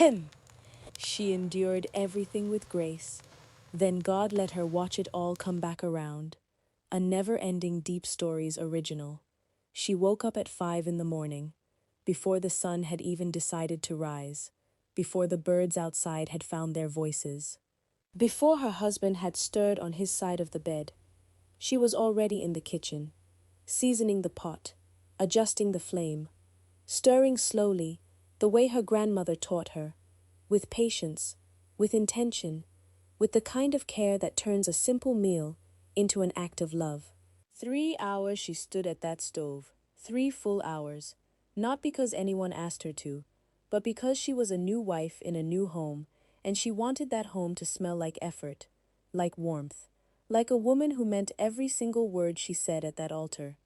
Ahem. She endured everything with grace. Then God let her watch it all come back around. A never-ending Deep Stories original. She woke up at 5 in the morning, before the sun had even decided to rise, before the birds outside had found their voices, before her husband had stirred on his side of the bed. She was already in the kitchen, seasoning the pot, adjusting the flame, stirring slowly, the way her grandmother taught her, with patience, with intention, with the kind of care that turns a simple meal into an act of love. 3 hours she stood at that stove, 3 full hours, not because anyone asked her to, but because she was a new wife in a new home, and she wanted that home to smell like effort, like warmth, like a woman who meant every single word she said at that altar.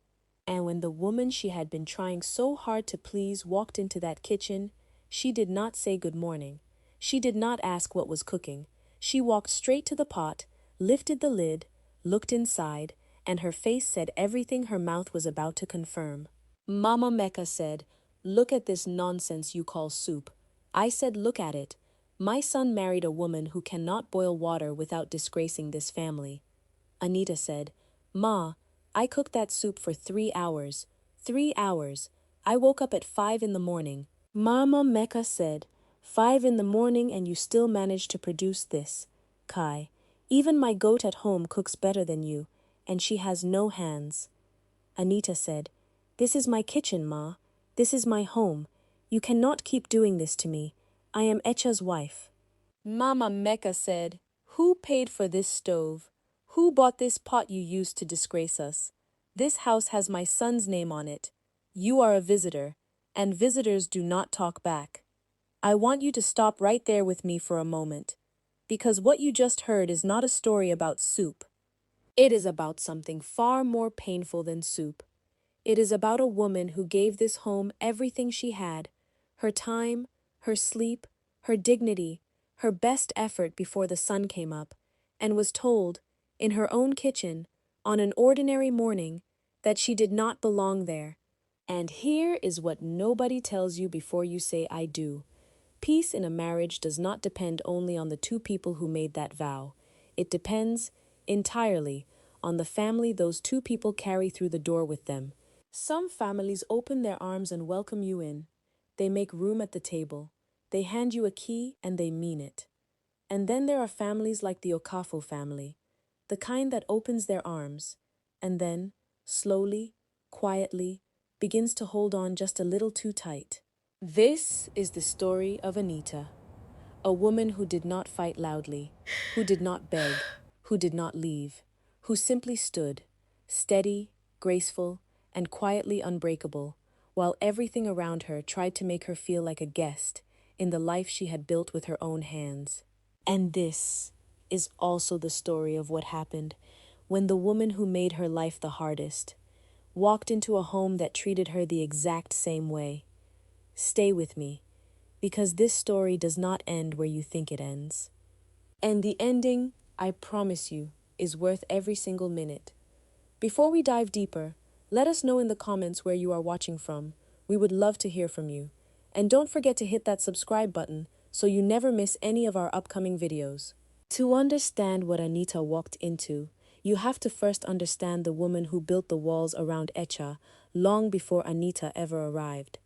And when the woman she had been trying so hard to please walked into that kitchen, she did not say good morning. She did not ask what was cooking. She walked straight to the pot, lifted the lid, looked inside, and her face said everything her mouth was about to confirm. Mama Mecca said, "Look at this nonsense you call soup." I said, "Look at it. My son married a woman who cannot boil water without disgracing this family." Anita said, "Ma, I cooked that soup for 3 hours. 3 hours. I woke up at 5 in the morning." Mama Mecca said, "5 in the morning and you still managed to produce this. Kai, even my goat at home cooks better than you, and she has no hands." Anita said, "This is my kitchen, Ma. This is my home. You cannot keep doing this to me. I am Echa's wife." Mama Mecca said, "Who paid for this stove? Who bought this pot you used to disgrace us? This house has my son's name on it. You are a visitor, and visitors do not talk back. I want you to stop right there with me for a moment, because what you just heard is not a story about soup. It is about something far more painful than soup. It is about a woman who gave this home everything she had, her time, her sleep, her dignity, her best effort before the sun came up, and was told, in her own kitchen, on an ordinary morning, that she did not belong there. And here is what nobody tells you before you say "I do." Peace in a marriage does not depend only on the two people who made that vow. It depends, entirely, on the family those two people carry through the door with them. Some families open their arms and welcome you in. They make room at the table. They hand you a key and they mean it. And then there are families like the Okafo family, the kind that opens their arms, and then, slowly, quietly, begins to hold on just a little too tight. This is the story of Anita, a woman who did not fight loudly, who did not beg, who did not leave, who simply stood, steady, graceful, and quietly unbreakable, while everything around her tried to make her feel like a guest in the life she had built with her own hands. And this is also the story of what happened when the woman who made her life the hardest walked into a home that treated her the exact same way. Stay with me, because this story does not end where you think it ends. And the ending, I promise you, is worth every single minute. Before we dive deeper, let us know in the comments where you are watching from. We would love to hear from you. And don't forget to hit that subscribe button so you never miss any of our upcoming videos. To understand what Anita walked into, you have to first understand the woman who built the walls around Echa long before Anita ever arrived.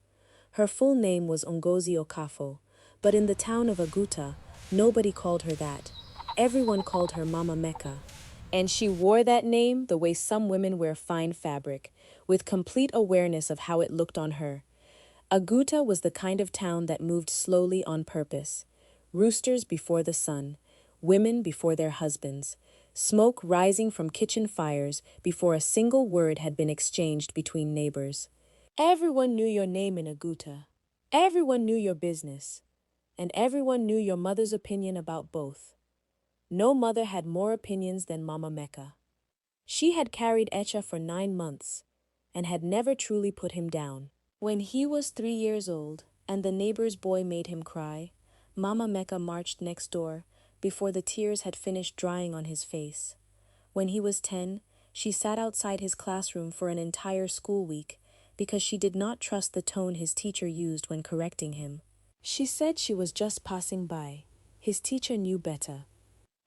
Her full name was Ngozi Okafo, but in the town of Aguta, nobody called her that. Everyone called her Mama Mecca. And she wore that name the way some women wear fine fabric, with complete awareness of how it looked on her. Aguta was the kind of town that moved slowly on purpose. Roosters before the sun, women before their husbands, smoke rising from kitchen fires before a single word had been exchanged between neighbors. Everyone knew your name in Aguta. Everyone knew your business. And everyone knew your mother's opinion about both. No mother had more opinions than Mama Mecca. She had carried Echa for 9 months and had never truly put him down. When he was 3 years old and the neighbor's boy made him cry, Mama Mecca marched next door before the tears had finished drying on his face. When he was 10, she sat outside his classroom for an entire school week because she did not trust the tone his teacher used when correcting him. She said she was just passing by. His teacher knew better.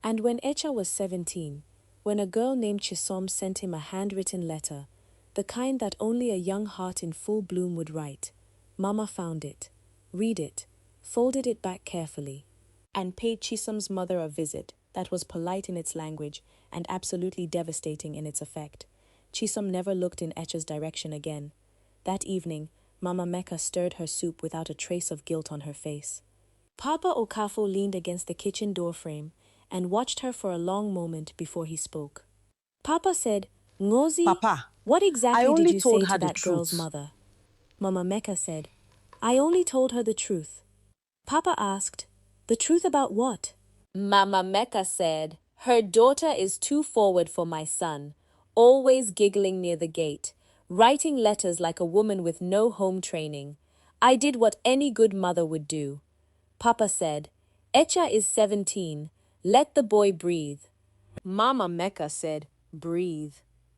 And when Echa was 17, when a girl named Chisom sent him a handwritten letter, the kind that only a young heart in full bloom would write, Mama found it, read it, folded it back carefully, and paid Chisom's mother a visit that was polite in its language and absolutely devastating in its effect. Chisom never looked in Echa's direction again. That evening, Mama Mecca stirred her soup without a trace of guilt on her face. Papa Okafo leaned against the kitchen doorframe and watched her for a long moment before he spoke. Papa said, Ngozi, Papa, what I exactly did only you told say her to the that girl's truth. mother? Mama Mecca said, I only told her the truth. Papa asked, the truth about what? Mama Mecca said, her daughter is too forward for my son, always giggling near the gate, writing letters like a woman with no home training. I did what any good mother would do. Papa said, Echa is 17. Let the boy breathe. Mama Mecca said, breathe.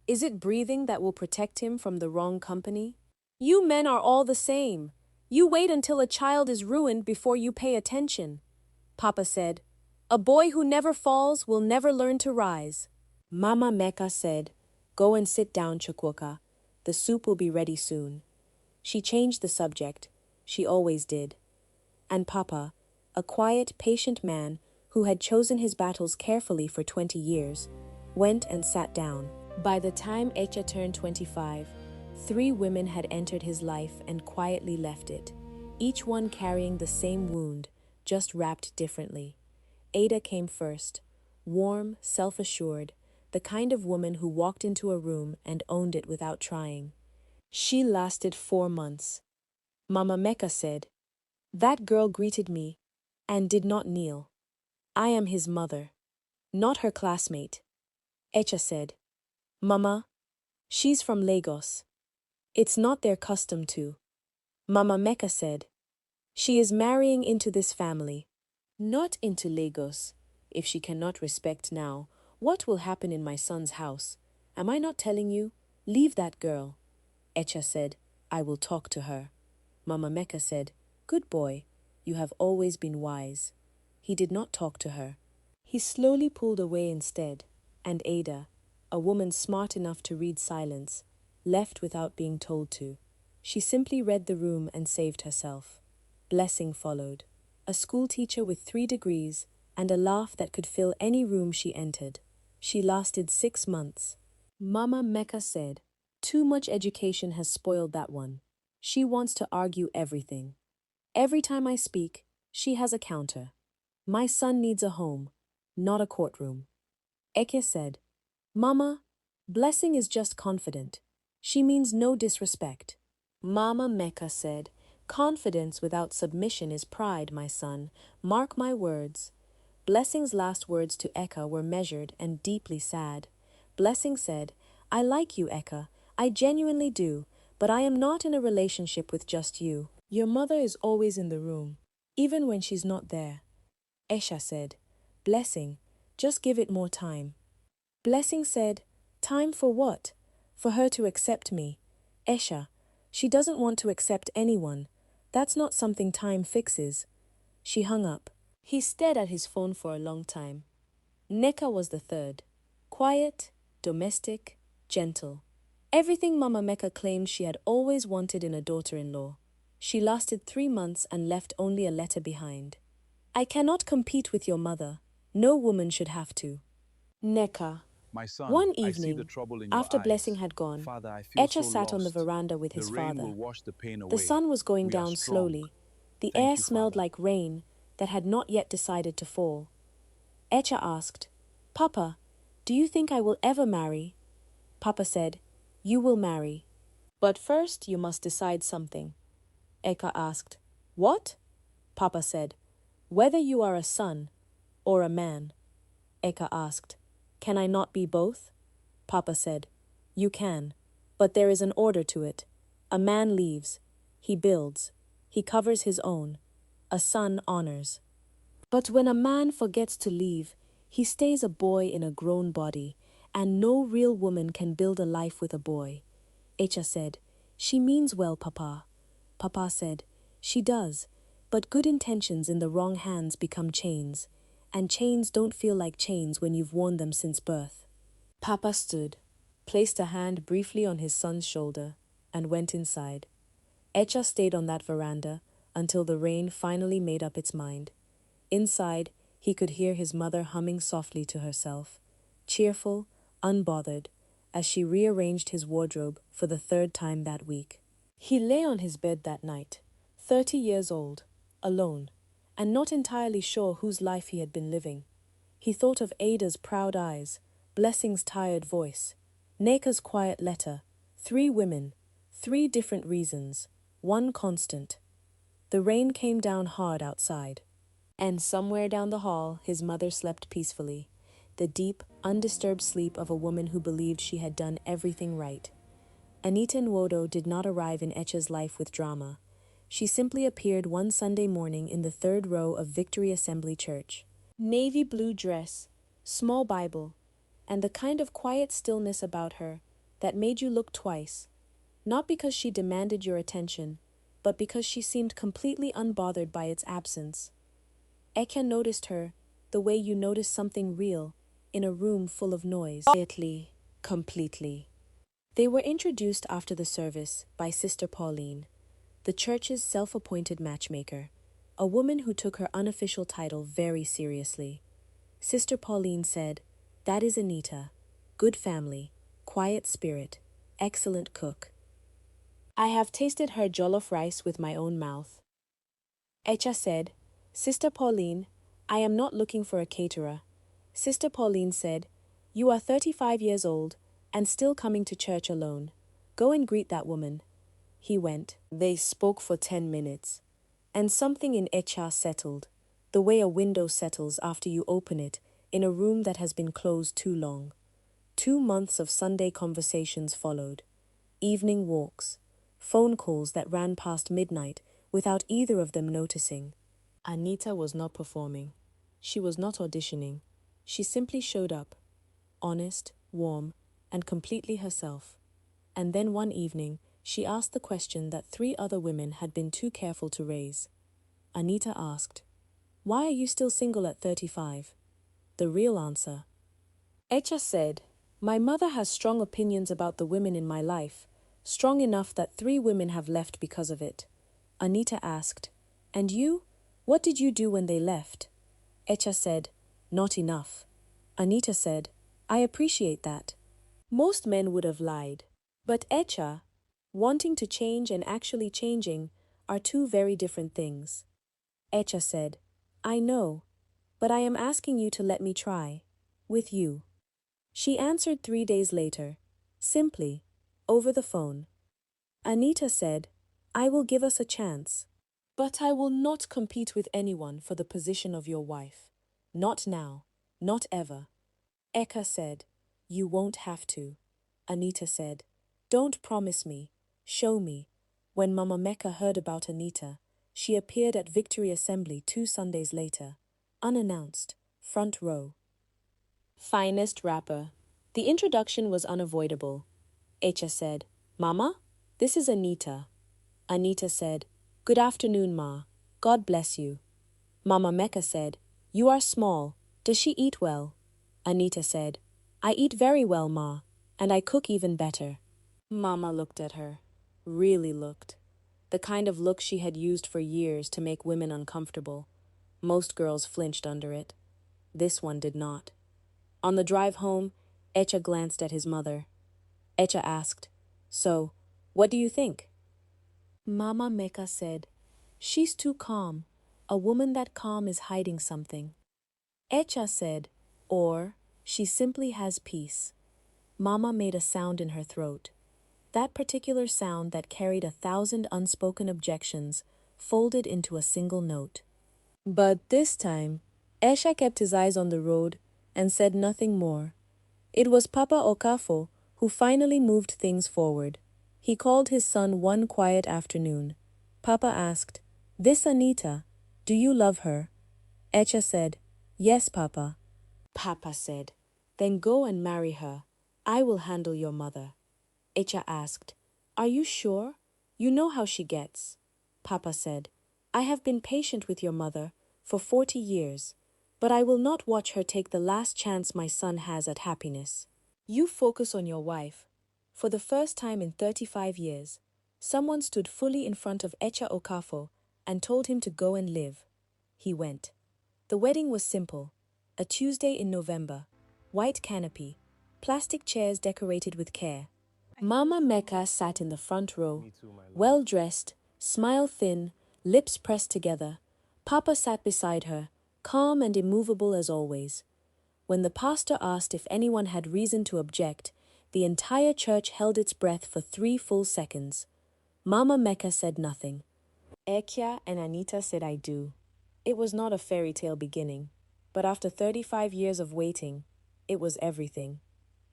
Is it breathing that will protect him from the wrong company? You men are all the same. You wait until a child is ruined before you pay attention. Papa said, a boy who never falls will never learn to rise. Mama Mecca said, go and sit down, Chukwoka. The soup will be ready soon. She changed the subject. She always did. And Papa, a quiet, patient man who had chosen his battles carefully for 20 years, went and sat down. By the time Echa turned 25, 3 women had entered his life and quietly left it, each one carrying the same wound, just wrapped differently. Ada came first, warm, self-assured, the kind of woman who walked into a room and owned it without trying. She lasted 4 months. Mama Mecca said, that girl greeted me and did not kneel. I am his mother, not her classmate. Echa said, Mama, she's from Lagos. It's not their custom to. Mama Mecca said, she is marrying into this family, not into Lagos. If she cannot respect now, what will happen in my son's house? Am I not telling you? Leave that girl. Echa said, I will talk to her. Mama Mecca said, good boy, you have always been wise. He did not talk to her. He slowly pulled away instead, and Ada, a woman smart enough to read silence, left without being told to. She simply read the room and saved herself. Blessing followed, a school teacher with 3 degrees and a laugh that could fill any room she entered. She lasted 6 months. Mama Mecca said, too much education has spoiled that one. She wants to argue everything. Every time I speak, she has a counter. My son needs a home, not a courtroom. Echa said, Mama, Blessing is just confident. She means no disrespect. Mama Mecca said, confidence without submission is pride, my son. Mark my words. Blessing's last words to Echa were measured and deeply sad. Blessing said, I like you, Echa. I genuinely do, but I am not in a relationship with just you. Your mother is always in the room, even when she's not there. Esha said, Blessing, just give it more time. Blessing said, time for what? For her to accept me. Esha, she doesn't want to accept anyone. That's not something time fixes. She hung up. He stared at his phone for a long time. Neka was the third. Quiet, domestic, gentle. Everything Mama Mecca claimed she had always wanted in a daughter-in-law. She lasted 3 months and left only a letter behind. I cannot compete with your mother. No woman should have to. Neka. My son, One I see the evening, trouble in your after Blessing eyes. had gone, Father, I feel Echa so sat on the lost. veranda with The his rain father. will wash the pain The away. sun was going We are down strong. slowly. The Thank air you, smelled Father. like rain that had not yet decided to fall. Echa asked, Papa, do you think I will ever marry? Papa said, you will marry. But first you must decide something. Eka asked, what? Papa said, whether you are a son or a man. Eka asked, can I not be both? Papa said, you can, but there is an order to it. A man leaves. He builds. He covers his own. A son honors. But when a man forgets to leave, he stays a boy in a grown body, and no real woman can build a life with a boy. Echa said, she means well, Papa. Papa said, she does, But good intentions in the wrong hands become chains, and chains don't feel like chains when you've worn them since birth. Papa stood, placed a hand briefly on his son's shoulder, and went inside. Echa stayed on that veranda until the rain finally made up its mind. Inside, he could hear his mother humming softly to herself, cheerful, unbothered, as she rearranged his wardrobe for the third time that week. He lay on his bed that night, 30 years old, alone, and not entirely sure whose life he had been living. He thought of Ada's proud eyes, Blessing's tired voice, Neka's quiet letter, 3 women, 3 different reasons, one constant. The rain came down hard outside. And somewhere down the hall, his mother slept peacefully, the deep, undisturbed sleep of a woman who believed she had done everything right. Anita Nwodo did not arrive in Echa's life with drama. She simply appeared one Sunday morning in the 3rd row of Victory Assembly Church. Navy blue dress, small Bible, and the kind of quiet stillness about her that made you look twice, not because she demanded your attention, but because she seemed completely unbothered by its absence. Echa noticed her the way you notice something real in a room full of noise. Quietly, completely. They were introduced after the service by Sister Pauline, the church's self-appointed matchmaker, a woman who took her unofficial title very seriously. Sister Pauline said, "That is Anita, good family, quiet spirit, excellent cook. I have tasted her jollof rice with my own mouth." Echa said, "Sister Pauline, I am not looking for a caterer." Sister Pauline said, "You are 35 years old and still coming to church alone. Go and greet that woman." He went. They spoke for 10 minutes. And something in Echa settled, the way a window settles after you open it in a room that has been closed too long. 2 months of Sunday conversations followed. Evening walks, phone calls that ran past midnight without either of them noticing. Anita was not performing. She was not auditioning. She simply showed up, honest, warm, and completely herself. And then one evening, she asked the question that 3 other women had been too careful to raise. Anita asked, "Why are you still single at 35? The real answer. Echa said, "My mother has strong opinions about the women in my life, strong enough that 3 women have left because of it." Anita asked, "And you? What did you do when they left?" Echa said, "Not enough." Anita said, "I appreciate that." Most men would have lied. But Echa, wanting to change and actually changing, are 2 very different things. Echa said, "I know, but I am asking you to let me try. With you." She answered 3 days later, simply, over the phone. Anita said, "I will give us a chance. But I will not compete with anyone for the position of your wife. Not now, not ever." Echa said, "You won't have to." Anita said, "Don't promise me, show me." When Mama Mecca heard about Anita, she appeared at Victory Assembly 2 Sundays later, unannounced, front row. Finest rapper. The introduction was unavoidable. Echa said, "Mama, this is Anita." Anita said, "Good afternoon, Ma. God bless you." Mama Mecca said, "You are small. Does she eat well?" Anita said, "I eat very well, Ma, and I cook even better." Mama looked at her, really looked. The kind of look she had used for years to make women uncomfortable. Most girls flinched under it. This one did not. On the drive home, Echa glanced at his mother. Echa asked, "So, what do you think?" Mama Mecca said, "She's too calm. A woman that calm is hiding something." Echa said, "Or she simply has peace." Mama made a sound in her throat. That particular sound that carried 1,000 unspoken objections folded into a single note. But this time, Echa kept his eyes on the road and said nothing more. It was Papa Okafo who finally moved things forward. He called his son one quiet afternoon. Papa asked, "This Anita, do you love her?" Echa said, "Yes, Papa." Papa said, "Then go and marry her. I will handle your mother." Echa asked, "Are you sure? You know how she gets." Papa said, I have been patient with your mother for 40 years, but I will not watch her take the last chance my son has at happiness. You focus on your wife. For the first time in 35 years, someone stood fully in front of Echa Okafo and told him to go and live. He went. The wedding was simple. A Tuesday in November. White canopy. Plastic chairs decorated with care. Mama Mecca sat in the front row, well-dressed, smile thin, lips pressed together. Papa sat beside her, calm and immovable as always. When the pastor asked if anyone had reason to object, the entire church held its breath for 3 full seconds. Mama Mecca said nothing. Echa and Anita said I do. It was not a fairy tale beginning, but after 35 years of waiting, it was everything.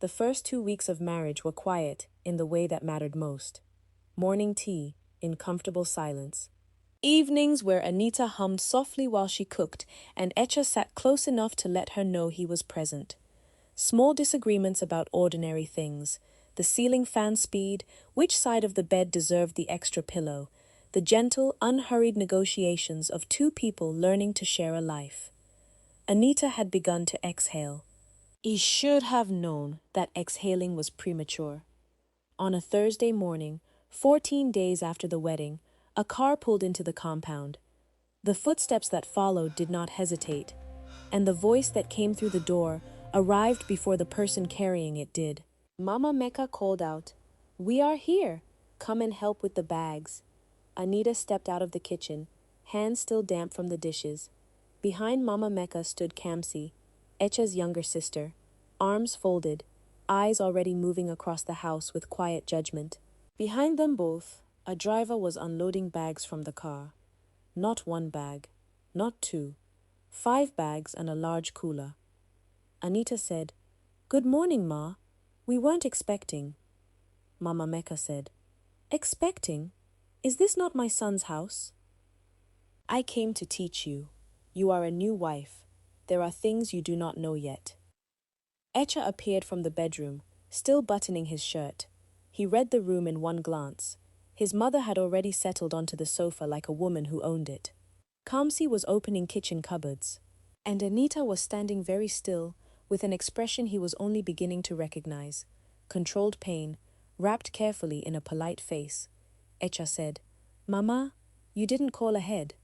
The first 2 weeks of marriage were quiet in the way that mattered most. Morning tea in comfortable silence. Evenings where Anita hummed softly while she cooked and Echa sat close enough to let her know he was present. Small disagreements about ordinary things. The ceiling fan speed, which side of the bed deserved the extra pillow. The gentle, unhurried negotiations of 2 people learning to share a life. Anita had begun to exhale. He should have known that exhaling was premature. On a Thursday morning, 14 days after the wedding, a car pulled into the compound. The footsteps that followed did not hesitate, and the voice that came through the door arrived before the person carrying it did. Mama Mecca called out, "We are here. Come and help with the bags." Anita stepped out of the kitchen, hands still damp from the dishes. Behind Mama Mecca stood Kamsi, Echa's younger sister, arms folded, eyes already moving across the house with quiet judgment. Behind them both, a driver was unloading bags from the car. Not 1 bag, not 2, 5 bags and a large cooler. Anita said, "Good morning, Ma. We weren't expecting." Mama Mecca said, "Expecting? Is this not my son's house?" "I came to teach you. You are a new wife. There are things you do not know yet." Echa appeared from the bedroom, still buttoning his shirt. He read the room in one glance. His mother had already settled onto the sofa like a woman who owned it. Kamsi was opening kitchen cupboards, and Anita was standing very still, with an expression he was only beginning to recognize. Controlled pain, wrapped carefully in a polite face. Echa said, "Mama, you didn't call ahead."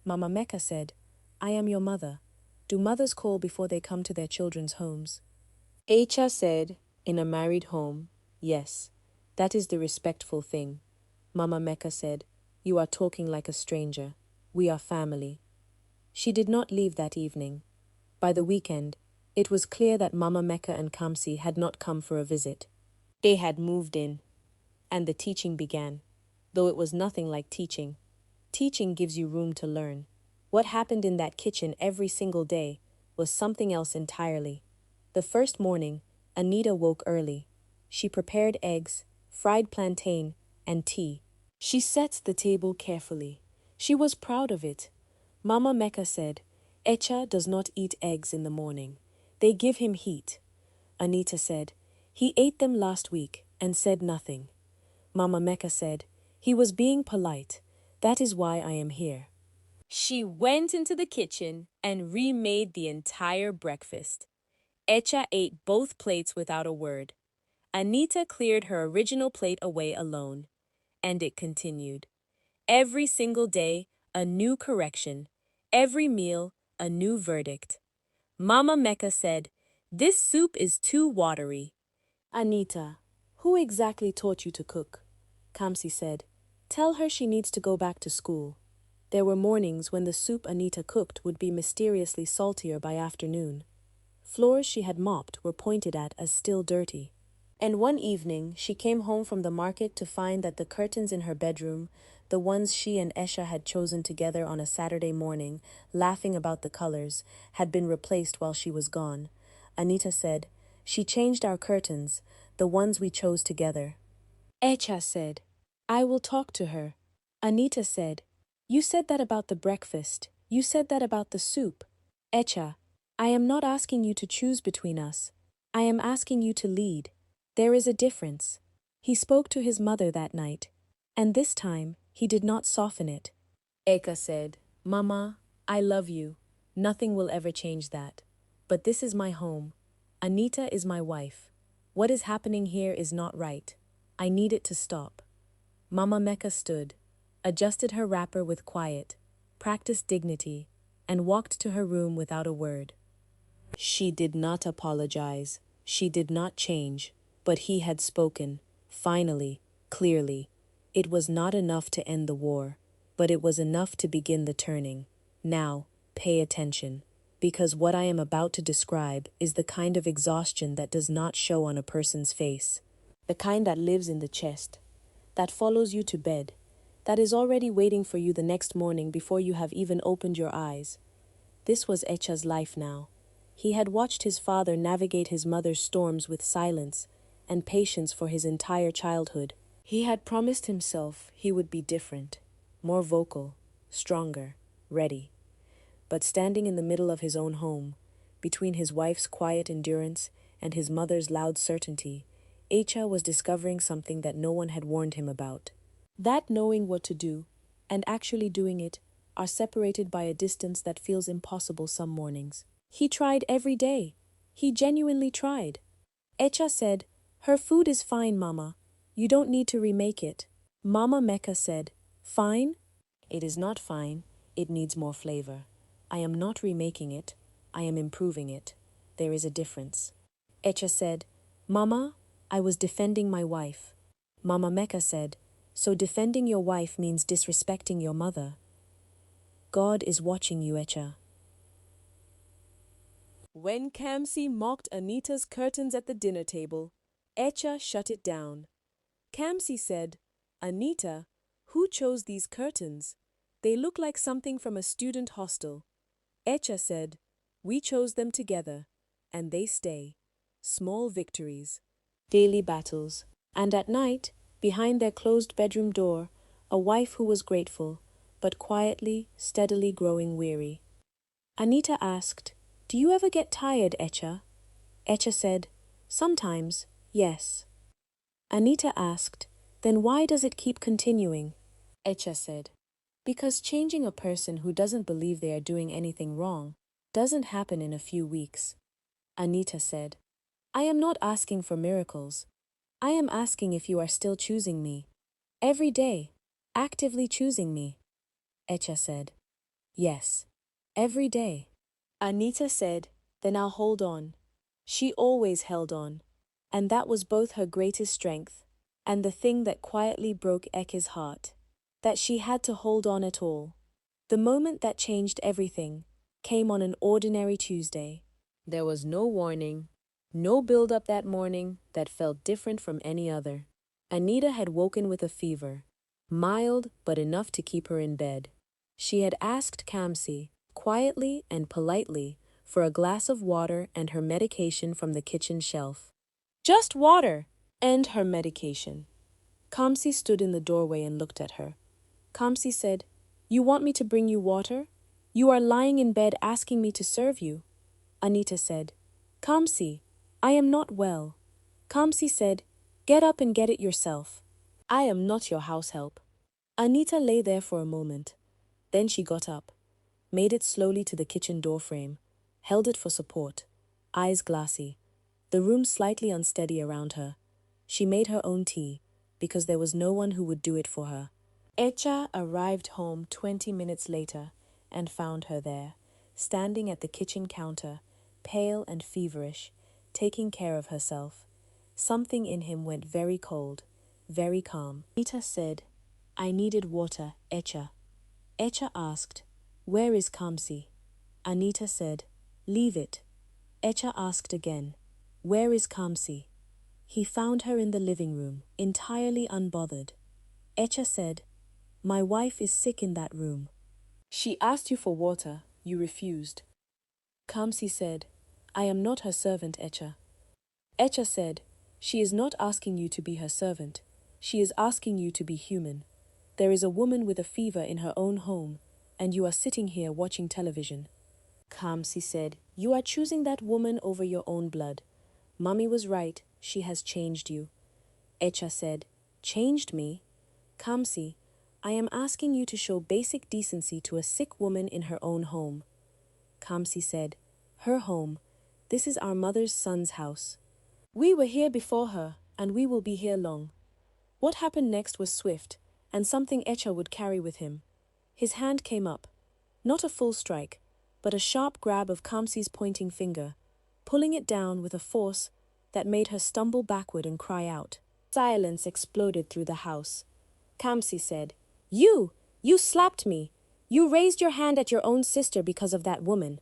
Mama Mecca said, "I am your mother. Do mothers call before they come to their children's homes?" Echa said, "In a married home, yes. That is the respectful thing." Mama Mecca said, "You are talking like a stranger. We are family." She did not leave that evening. By the weekend, it was clear that Mama Mecca and Kamsi had not come for a visit. They had moved in, and the teaching began, though it was nothing like teaching. Teaching gives you room to learn. What happened in that kitchen every single day was something else entirely. The first morning, Anita woke early. She prepared eggs, fried plantain, and tea. She set the table carefully. She was proud of it. Mama Mecca said, "Echa does not eat eggs in the morning. They give him heat." Anita said, "He ate them last week and said nothing." Mama Mecca said, "He was being polite. That is why I am here." She went into the kitchen and remade the entire breakfast. Echa ate both plates without a word. Anita cleared her original plate away alone. And it continued. Every single day, a new correction. Every meal, a new verdict. Mama Mecca said, "This soup is too watery." "Anita, who exactly taught you to cook?" Kamsi said, "Tell her she needs to go back to school." There were mornings when the soup Anita cooked would be mysteriously saltier by afternoon. Floors she had mopped were pointed at as still dirty. And one evening, she came home from the market to find that the curtains in her bedroom, the ones she and Esha had chosen together on a Saturday morning, laughing about the colors, had been replaced while she was gone. Anita said, "She changed our curtains, the ones we chose together." Echa said, "I will talk to her." Anita said, "You said that about the breakfast. You said that about the soup." Echa, "I am not asking you to choose between us. I am asking you to lead. There is a difference." He spoke to his mother that night, and this time he did not soften it. Echa said, Mama, I love you. Nothing will ever change that. But this is my home. Anita is my wife. What is happening here is not right. I need it to stop. Mama Mecca stood, adjusted her wrapper with quiet, practiced dignity, and walked to her room without a word. She did not apologize. She did not change. But he had spoken, finally, clearly. It was not enough to end the war, but it was enough to begin the turning. Now, pay attention, because what I am about to describe is the kind of exhaustion that does not show on a person's face, the kind that lives in the chest, that follows you to bed, that is already waiting for you the next morning before you have even opened your eyes. This was Echa's life now. He had watched his father navigate his mother's storms with silence and patience for his entire childhood. He had promised himself he would be different, more vocal, stronger, ready. But standing in the middle of his own home, between his wife's quiet endurance and his mother's loud certainty, Echa was discovering something that no one had warned him about. That knowing what to do, and actually doing it, are separated by a distance that feels impossible some mornings. He tried every day. He genuinely tried. Echa said, Her food is fine, Mama. You don't need to remake it. Mama Mecca said, Fine? It is not fine. It needs more flavor. I am not remaking it. I am improving it. There is a difference. Echa said, Mama, I was defending my wife. Mama Mecca said, So defending your wife means disrespecting your mother. God is watching you, Echa. When Kamsi mocked Anita's curtains at the dinner table, Echa shut it down. Kamsi said, Anita, who chose these curtains? They look like something from a student hostel. Echa said, We chose them together, and they stay. Small victories, daily battles, and at night, behind their closed bedroom door, a wife who was grateful, but quietly, steadily growing weary. Anita asked, Do you ever get tired, Echa? Echa said, Sometimes, yes. Anita asked, Then why does it keep continuing? Echa said, Because changing a person who doesn't believe they are doing anything wrong doesn't happen in a few weeks. Anita said, I am not asking for miracles. I am asking if you are still choosing me. Every day, actively choosing me. Echa said, Yes, every day. Anita said, Then I'll hold on. She always held on, and that was both her greatest strength and the thing that quietly broke Echa's heart, that she had to hold on at all. The moment that changed everything came on an ordinary Tuesday. There was no warning, no build-up that morning that felt different from any other. Anita had woken with a fever, mild but enough to keep her in bed. She had asked Kamsi, quietly and politely, for a glass of water and her medication from the kitchen shelf. Just water and her medication. Kamsi stood in the doorway and looked at her. Kamsi said, You want me to bring you water? You are lying in bed asking me to serve you. Anita said, Kamsi, I am not well. Kamsi said, Get up and get it yourself. I am not your house help. Anita lay there for a moment. Then she got up, made it slowly to the kitchen doorframe, held it for support, eyes glassy, the room slightly unsteady around her. She made her own tea, because there was no one who would do it for her. Echa arrived home 20 minutes later and found her there, standing at the kitchen counter, pale and feverish, taking care of herself. Something in him went very cold, very calm. Anita said, I needed water, Echa. Echa asked, Where is Kamsi? Anita said, Leave it. Echa asked again, Where is Kamsi? He found her in the living room, entirely unbothered. Echa said, My wife is sick in that room. She asked you for water. You refused. Kamsi said, I am not her servant, Echa. Echa said, She is not asking you to be her servant. She is asking you to be human. There is a woman with a fever in her own home, and you are sitting here watching television. Kamsi said, You are choosing that woman over your own blood. Mummy was right, she has changed you. Echa said, Changed me? Kamsi, I am asking you to show basic decency to a sick woman in her own home. Kamsi said, her home. This is our mother's son's house. We were here before her, and we will be here long. What happened next was swift, and something Echa would carry with him. His hand came up. Not a full strike, but a sharp grab of Kamsi's pointing finger, pulling it down with a force that made her stumble backward and cry out. Silence exploded through the house. Kamsi said, You slapped me. You raised your hand at your own sister because of that woman.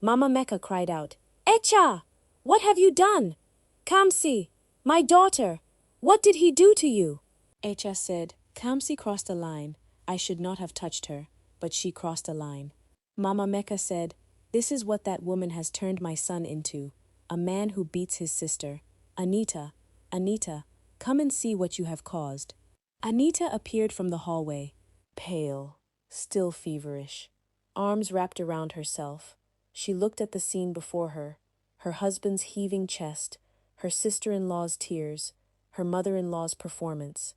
Mama Mecca cried out, Echa! What have you done? Kamsi, my daughter, what did he do to you? Echa said, Kamsi crossed a line. I should not have touched her, but she crossed a line. Mama Mecca said, this is what that woman has turned my son into, a man who beats his sister. Anita, come and see what you have caused. Anita appeared from the hallway, pale, still feverish, arms wrapped around herself. She looked at the scene before her husband's heaving chest, her sister-in-law's tears, her mother-in-law's performance.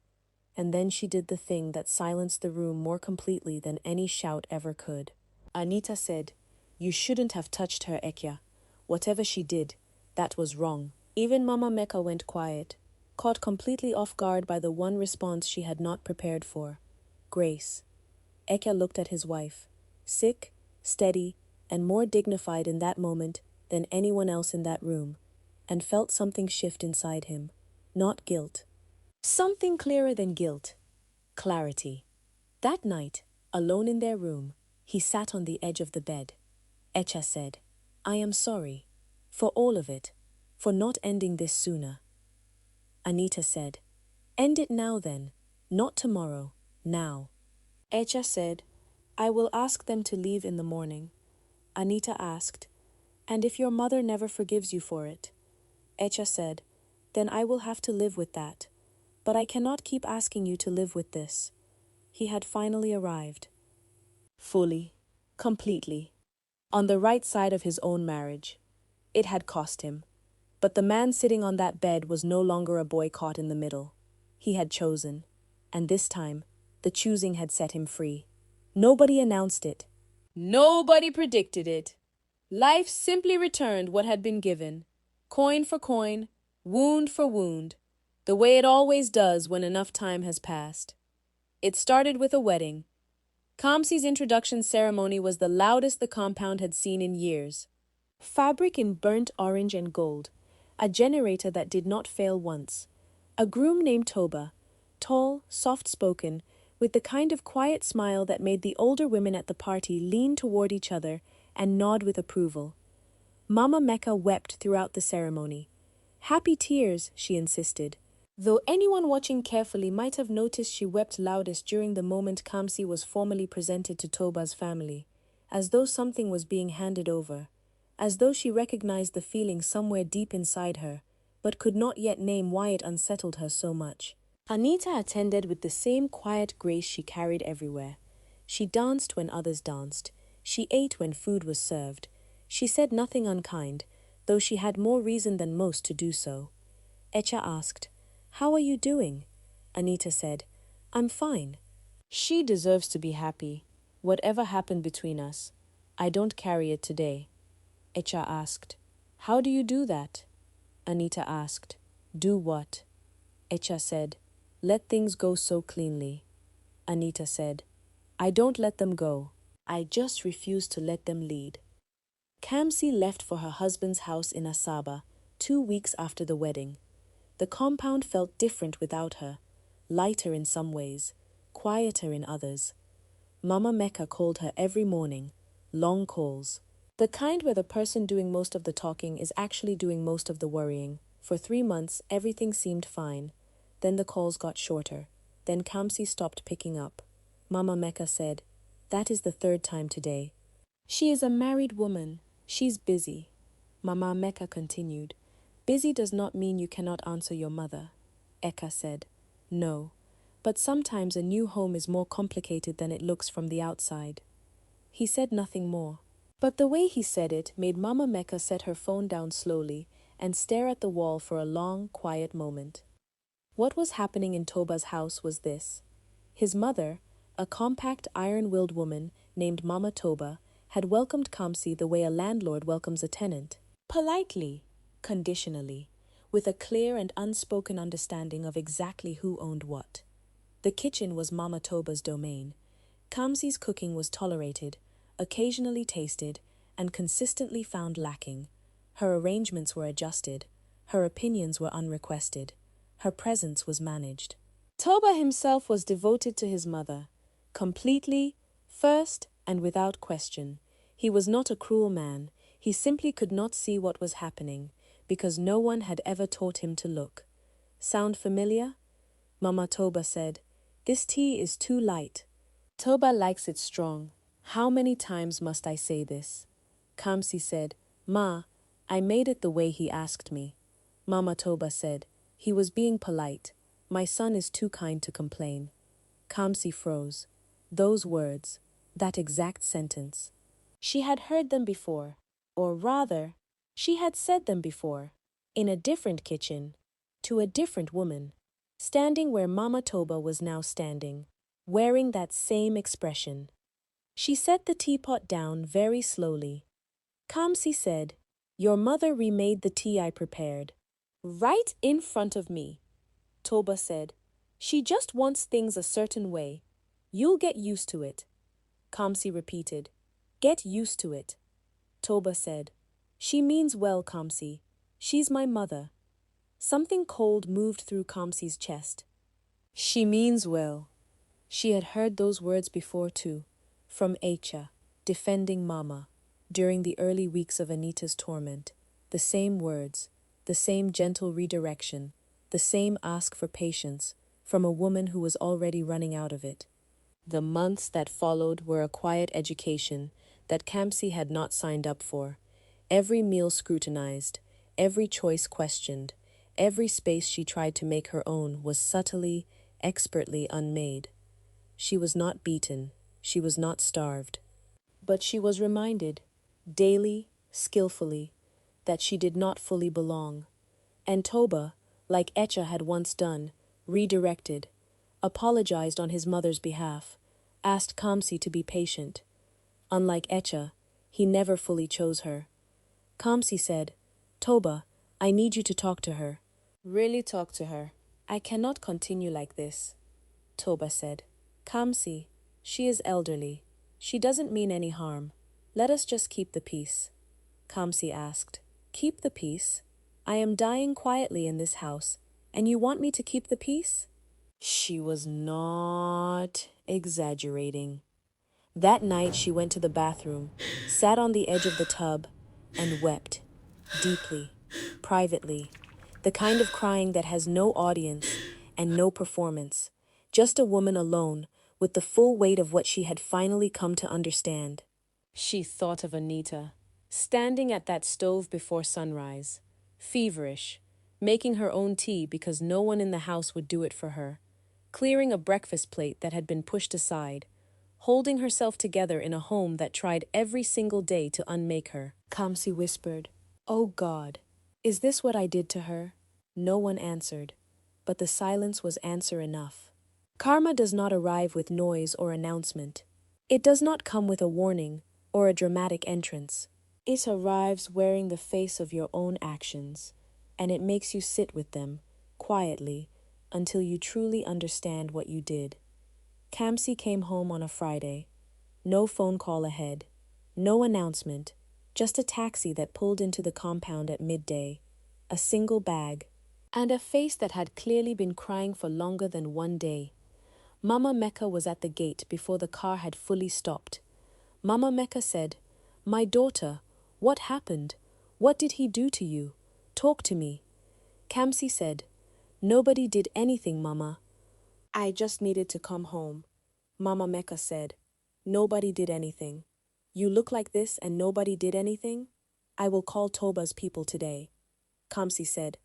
And then she did the thing that silenced the room more completely than any shout ever could. Anita said, you shouldn't have touched her, Echa. Whatever she did, that was wrong. Even Mama Mecca went quiet, caught completely off guard by the one response she had not prepared for. Grace. Echa looked at his wife, sick, steady, and more dignified in that moment than anyone else in that room, and felt something shift inside him. Not guilt. Something clearer than guilt. Clarity. That night, alone in their room, he sat on the edge of the bed. Echa said, I am sorry. For all of it. For not ending this sooner. Anita said, end it now then. Not tomorrow. Now. Echa said, I will ask them to leave in the morning. Anita asked, and if your mother never forgives you for it? Echa said, then I will have to live with that. But I cannot keep asking you to live with this. He had finally arrived. Fully, completely, on the right side of his own marriage. It had cost him. But the man sitting on that bed was no longer a boy caught in the middle. He had chosen. And this time, the choosing had set him free. Nobody announced it. Nobody predicted it. Life simply returned what had been given. Coin for coin, wound for wound. The way it always does when enough time has passed. It started with a wedding. Kamsi's introduction ceremony was the loudest the compound had seen in years. Fabric in burnt orange and gold, a generator that did not fail once, a groom named Toba, tall, soft-spoken, with the kind of quiet smile that made the older women at the party lean toward each other and nod with approval. Mama Mecca wept throughout the ceremony. Happy tears, she insisted. Though anyone watching carefully might have noticed she wept loudest during the moment Kamsi was formally presented to Toba's family, as though something was being handed over, as though she recognized the feeling somewhere deep inside her, but could not yet name why it unsettled her so much. Anita attended with the same quiet grace she carried everywhere. She danced when others danced. She ate when food was served. She said nothing unkind, though she had more reason than most to do so. Echa asked, how are you doing? Anita said, I'm fine. She deserves to be happy. Whatever happened between us, I don't carry it today. Echa asked, how do you do that? Anita asked, do what? Echa said, let things go so cleanly. Anita said, I don't let them go. I just refuse to let them lead. Kamsi left for her husband's house in Asaba 2 weeks after the wedding. The compound felt different without her, lighter in some ways, quieter in others. Mama Mecca called her every morning, long calls. The kind where the person doing most of the talking is actually doing most of the worrying. For 3 months, everything seemed fine. Then the calls got shorter. Then Kamsi stopped picking up. Mama Mecca said, that is the 3rd time today. She is a married woman. She's busy. Mama Mecca continued, busy does not mean you cannot answer your mother. Echa said, no, but sometimes a new home is more complicated than it looks from the outside. He said nothing more. But the way he said it made Mama Mecca set her phone down slowly and stare at the wall for a long, quiet moment. What was happening in Toba's house was this. His mother, a compact, iron-willed woman named Mama Toba, had welcomed Kamsi the way a landlord welcomes a tenant. Politely, conditionally, with a clear and unspoken understanding of exactly who owned what. The kitchen was Mama Toba's domain. Kamsi's cooking was tolerated, occasionally tasted, and consistently found lacking. Her arrangements were adjusted, her opinions were unrequested, her presence was managed. Toba himself was devoted to his mother, completely, first, and without question. He was not a cruel man, he simply could not see what was happening, because no one had ever taught him to look. Sound familiar? Mama Toba said, "This tea is too light." Toba likes it strong. How many times must I say this? Kamsi said, "Ma, I made it the way he asked me." Mama Toba said, "He was being polite. My son is too kind to complain." Kamsi froze. Those words, that exact sentence. She had heard them before, or rather, she had said them before, in a different kitchen, to a different woman, standing where Mama Toba was now standing, wearing that same expression. She set the teapot down very slowly. Kamsi said, "Your mother remade the tea I prepared." "Right in front of me," Toba said. "She just wants things a certain way. You'll get used to it." Kamsi repeated, "Get used to it." Toba said, "She means well, Kamsi. She's my mother." Something cold moved through Kamsi's chest. She means well. She had heard those words before too, from Echa, defending Mama, during the early weeks of Anita's torment. The same words, the same gentle redirection, the same ask for patience, from a woman who was already running out of it. The months that followed were a quiet education that Kamsi had not signed up for. Every meal scrutinized, every choice questioned, every space she tried to make her own was subtly, expertly unmade. She was not beaten, she was not starved. But she was reminded, daily, skillfully, that she did not fully belong. And Toba, like Echa had once done, redirected, apologized on his mother's behalf, asked Kamsi to be patient. Unlike Echa, he never fully chose her. Kamsi said, "Toba, I need you to talk to her." "Really talk to her. I cannot continue like this," Toba said. "Kamsi, she is elderly. She doesn't mean any harm. Let us just keep the peace." Kamsi asked, "Keep the peace? I am dying quietly in this house, and you want me to keep the peace?" She was not exaggerating. That night she went to the bathroom, sat on the edge of the tub, and wept, deeply, privately, the kind of crying that has no audience and no performance, just a woman alone with the full weight of what she had finally come to understand. She thought of Anita, standing at that stove before sunrise, feverish, making her own tea because no one in the house would do it for her, clearing a breakfast plate that had been pushed aside, holding herself together in a home that tried every single day to unmake her. Kamsi whispered, "Oh God, is this what I did to her?" No one answered, but the silence was answer enough. Karma does not arrive with noise or announcement. It does not come with a warning or a dramatic entrance. It arrives wearing the face of your own actions, and it makes you sit with them, quietly, until you truly understand what you did. Kamsi came home on a Friday. No phone call ahead, no announcement, just a taxi that pulled into the compound at midday, a single bag, and a face that had clearly been crying for longer than one day. Mama Mecca was at the gate before the car had fully stopped. Mama Mecca said, "My daughter, what happened? What did he do to you? Talk to me." Kamsi said, "Nobody did anything, Mama. I just needed to come home." Mama Mecca said, "Nobody did anything. You look like this and nobody did anything? I will call Toba's people today." Kamsi said,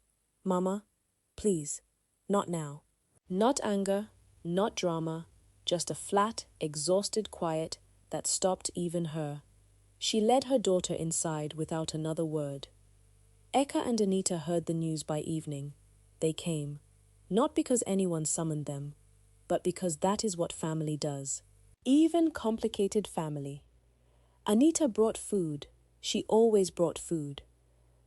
"Mama, please, not now." Not anger, not drama, just a flat, exhausted quiet that stopped even her. She led her daughter inside without another word. Echa and Anita heard the news by evening. They came, not because anyone summoned them, but because that is what family does. Even complicated family. Anita brought food. She always brought food.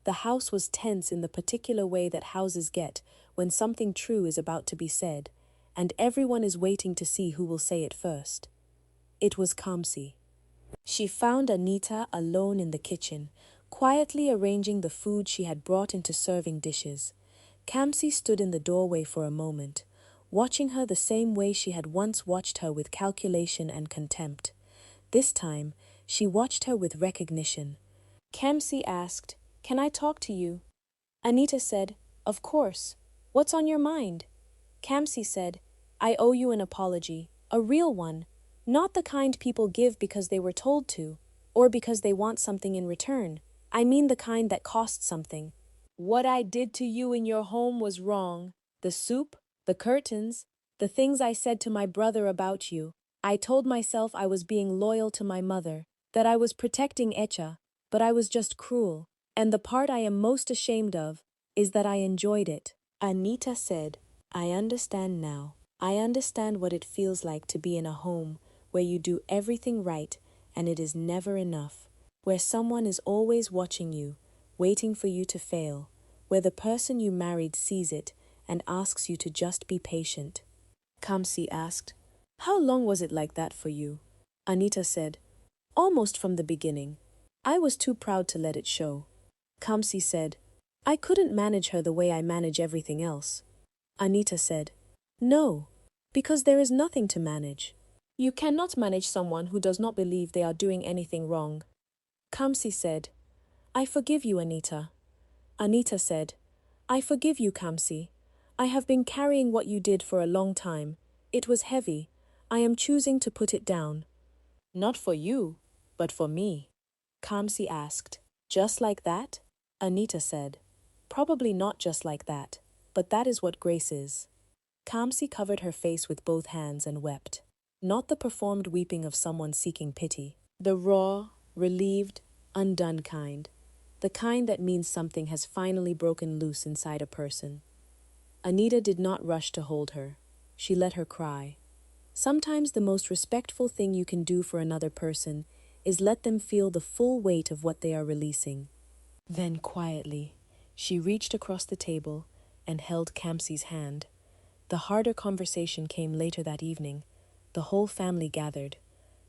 The house was tense in the particular way that houses get when something true is about to be said, and everyone is waiting to see who will say it first. It was Kamsi. She found Anita alone in the kitchen, quietly arranging the food she had brought into serving dishes. Kamsi stood in the doorway for a moment, watching her the same way she had once watched her, with calculation and contempt. This time, she watched her with recognition. Kamsi asked, "Can I talk to you?" Anita said, "Of course. What's on your mind?" Kamsi said, "I owe you an apology, a real one, not the kind people give because they were told to, or because they want something in return. I mean the kind that costs something. What I did to you in your home was wrong. The soup, the curtains, the things I said to my brother about you. I told myself I was being loyal to my mother, that I was protecting Echa, but I was just cruel. And the part I am most ashamed of is that I enjoyed it." Anita said, "I understand now. I understand what it feels like to be in a home where you do everything right and it is never enough, where someone is always watching you, waiting for you to fail, where the person you married sees it and asks you to just be patient." Kamsi asked, "How long was it like that for you?" Anita said, "Almost from the beginning. I was too proud to let it show." Kamsi said, "I couldn't manage her the way I manage everything else." Anita said, "No, because there is nothing to manage. You cannot manage someone who does not believe they are doing anything wrong." Kamsi said, "I forgive you, Anita." Anita said, "I forgive you, Kamsi. I have been carrying what you did for a long time. It was heavy. I am choosing to put it down." "Not for you, but for me." Kamsi asked, "Just like that?" Anita said, "Probably not just like that, but that is what grace is." Kamsi covered her face with both hands and wept. Not the performed weeping of someone seeking pity. The raw, relieved, undone kind. The kind that means something has finally broken loose inside a person. Anita did not rush to hold her. She let her cry. Sometimes the most respectful thing you can do for another person is let them feel the full weight of what they are releasing. Then quietly, she reached across the table and held Kamsi's hand. The harder conversation came later that evening. The whole family gathered.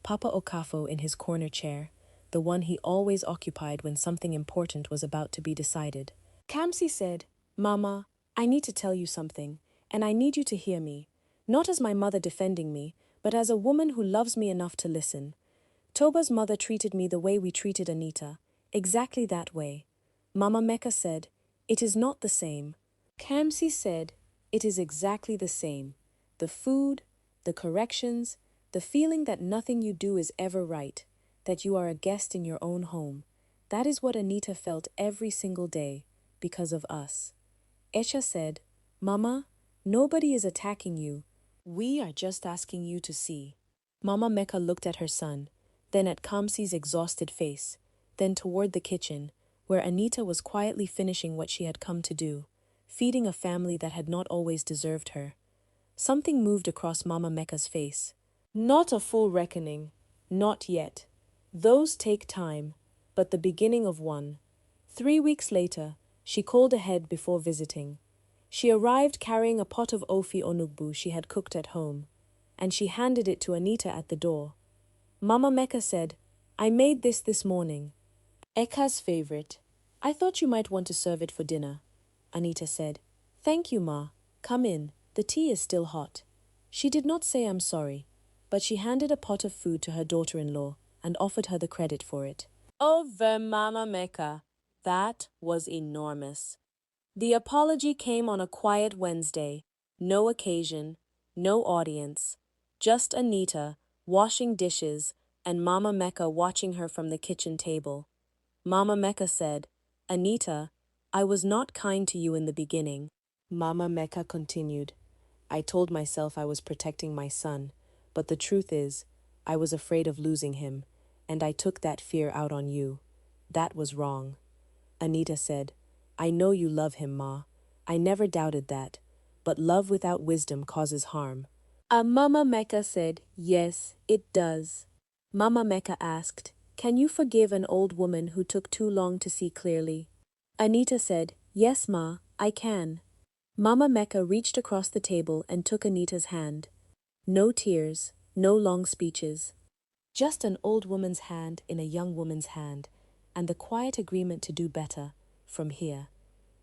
Papa Okafo in his corner chair, the one he always occupied when something important was about to be decided. Kamsi said, "Mama, I need to tell you something, and I need you to hear me, not as my mother defending me, but as a woman who loves me enough to listen. Toba's mother treated me the way we treated Anita, exactly that way. Mama Mecca said, it is not the same. Kamsi said, it is exactly the same. The food, the corrections, the feeling that nothing you do is ever right, that you are a guest in your own home. That is what Anita felt every single day, because of us." Echa said, "Mama, nobody is attacking you. We are just asking you to see." Mama Mecca looked at her son, then at Kamsi's exhausted face, then toward the kitchen, where Anita was quietly finishing what she had come to do, feeding a family that had not always deserved her. Something moved across Mama Mecca's face. "Not a full reckoning. Not yet. Those take time, but the beginning of one." 3 weeks later, she called ahead before visiting. She arrived carrying a pot of ofi onugbu she had cooked at home, and she handed it to Anita at the door. Mama Mecca said, "I made this morning. Eka's favorite. I thought you might want to serve it for dinner." Anita said, "Thank you, Ma. Come in. The tea is still hot." She did not say I'm sorry, but she handed a pot of food to her daughter-in-law and offered her the credit for it. Over Mama Mecca. That was enormous. The apology came on a quiet Wednesday. No occasion, no audience. Just Anita, washing dishes, and Mama Mecca watching her from the kitchen table. Mama Mecca said, "Anita, I was not kind to you in the beginning." Mama Mecca continued, "I told myself I was protecting my son, but the truth is, I was afraid of losing him, and I took that fear out on you. That was wrong." Anita said, "I know you love him, Ma. I never doubted that, but love without wisdom causes harm." Mama Mecca said, "Yes, it does." Mama Mecca asked, "Can you forgive an old woman who took too long to see clearly?" Anita said, "Yes, Ma, I can." Mama Mecca reached across the table and took Anita's hand. No tears, no long speeches. Just an old woman's hand in a young woman's hand, and the quiet agreement to do better from here.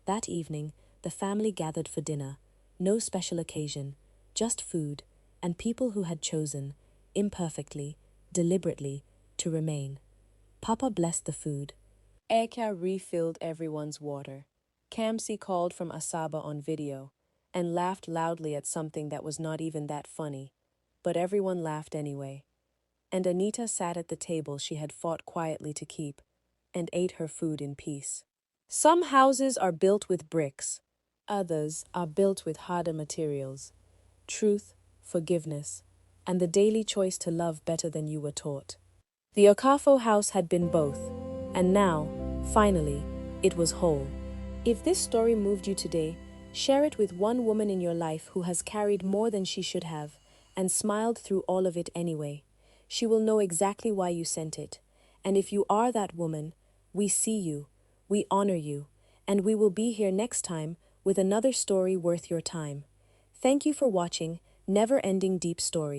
That evening, the family gathered for dinner. No special occasion, just food, and people who had chosen, imperfectly, deliberately, to remain. Papa blessed the food. Echa refilled everyone's water. Kamsi called from Asaba on video and laughed loudly at something that was not even that funny, but everyone laughed anyway. And Anita sat at the table she had fought quietly to keep and ate her food in peace. Some houses are built with bricks, others are built with harder materials. Truth, forgiveness, and the daily choice to love better than you were taught. The Okafo house had been both, and now, finally, it was whole. If this story moved you today, share it with one woman in your life who has carried more than she should have and smiled through all of it anyway. She will know exactly why you sent it. And if you are that woman, we see you, we honor you, and we will be here next time with another story worth your time. Thank you for watching Never Ending Deep Story.